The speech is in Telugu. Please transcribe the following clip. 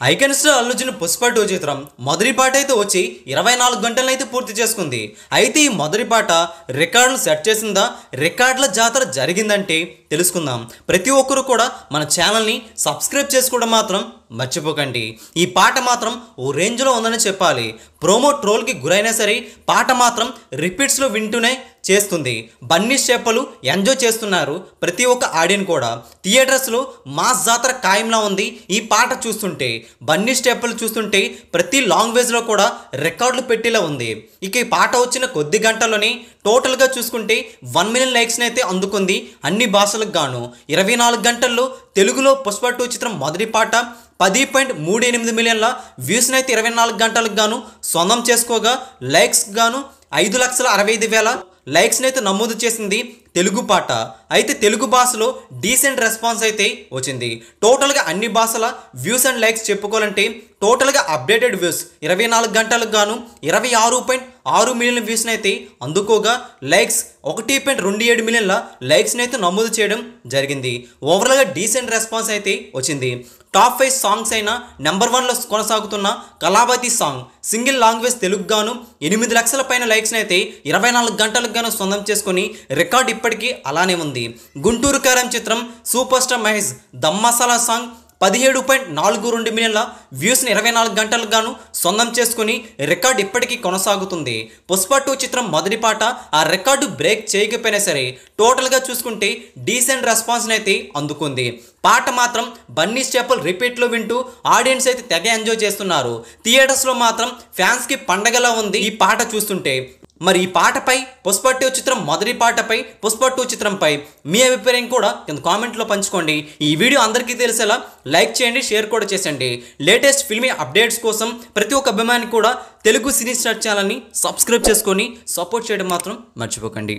ఐకాన్ స్టార్ అల్లు అర్జున్ పుష్ప 2 చిత్రం మొదటి పాట అయితే వచ్చి 24 గంటలైతే పూర్తి చేసుకుంది. అయితే ఈ మొదటి పాట రికార్డులు సెట్ చేసిందా, రికార్డుల జాతర జరిగిందంటే తెలుసుకుందాం. ప్రతి ఒక్కరు కూడా మన ఛానల్ని సబ్స్క్రైబ్ చేసుకోవడం మాత్రం మర్చిపోకండి. ఈ పాట మాత్రం ఓ రేంజ్లో ఉందని చెప్పాలి. ప్రోమో ట్రోల్కి గురైనా సరే పాట మాత్రం రిపీట్స్లో వింటూనే చేస్తుంది. బన్నీ స్టెప్పులు ఎంజాయ్ చేస్తున్నారు ప్రతి ఒక్క ఆడియన్స్ కూడా. థియేటర్స్లో మాస్ జాతర ఖాయంలా ఉంది ఈ పాట చూస్తుంటే. బన్నీ స్టెప్పులు చూస్తుంటే ప్రతి లాంగ్వేజ్లో కూడా రికార్డులు పెట్టేలా ఉంది. ఇక ఈ పాట వచ్చిన కొద్ది గంటల్లోనే టోటల్గా చూసుకుంటే 1 మిలియన్ లైక్స్ని అయితే అందుకుంది అన్ని భాషలకు గాను. 24 గంటల్లో తెలుగులో పుష్ప 2 చిత్రం మొదటి పాట 10.38 మిలియన్ల వ్యూస్ని అయితే 24 గంటలకు గాను సొంతం చేసుకోగా, లైక్స్ గాను 5,65,000 లైక్స్ని అయితే నమోదు చేసింది తెలుగు పాట. అయితే తెలుగు భాషలో డీసెంట్ రెస్పాన్స్ అయితే వచ్చింది. టోటల్గా అన్ని భాషల వ్యూస్ అండ్ లైక్స్ చెప్పుకోవాలంటే టోటల్గా అప్డేటెడ్ వ్యూస్ 24 గంటలకు గాను 26.6 మిలియన్ల వ్యూస్ని అయితే అందుకోగా, లైక్స్ 1.27 మిలియన్ల లైక్స్ని అయితే నమోదు చేయడం జరిగింది. ఓవరాల్గా డీసెంట్ రెస్పాన్స్ అయితే వచ్చింది. టాప్ 5 సాంగ్స్ అయిన నెంబర్ 1లో కొనసాగుతున్న Kalavathi song single language Telugu గాను 8 లక్షల పైన లైక్స్ని అయితే 24 గంటలకు గాను సొంతం చేసుకుని రికార్డ్ ఇప్పటికీ అలానే ఉంది. గుంటూరు కారం చిత్రం super star Mahesh Dum Masala song 17.42 మిలియన్ల వ్యూస్ని 24 గంటలకు గాను సొంతం చేసుకుని రికార్డు ఇప్పటికీ కొనసాగుతుంది. పుష్ప 2 చిత్రం మొదటి పాట ఆ రికార్డు బ్రేక్ చేయకపోయినా సరే టోటల్గా చూసుకుంటే డీసెంట్ రెస్పాన్స్ని అయితే అందుకుంది. పాట మాత్రం బన్నీ స్టెప్పులు రిపీట్లో వింటూ ఆడియన్స్ అయితే తెగ ఎంజాయ్ చేస్తున్నారు. థియేటర్స్లో మాత్రం ఫ్యాన్స్కి పండగలా ఉంది ఈ పాట చూస్తుంటే. మరి ఈ పాటపై పుష్ప 2 చిత్రం మొదటి పాటపై పుష్ప 2 చిత్రంపై మీ అభిప్రాయం కూడా కింద కామెంట్లో పంచుకోండి. ఈ వీడియో అందరికీ తెలిసేలా లైక్ చేయండి, షేర్ కూడా చేయండి. లేటెస్ట్ ఫిల్మీ అప్డేట్స్ కోసం ప్రతి ఒక్క అభిమాని కూడా తెలుగు సినీ స్టార్ ఛానల్ని సబ్స్క్రైబ్ చేసుకొని సపోర్ట్ చేయడం మాత్రం మర్చిపోకండి.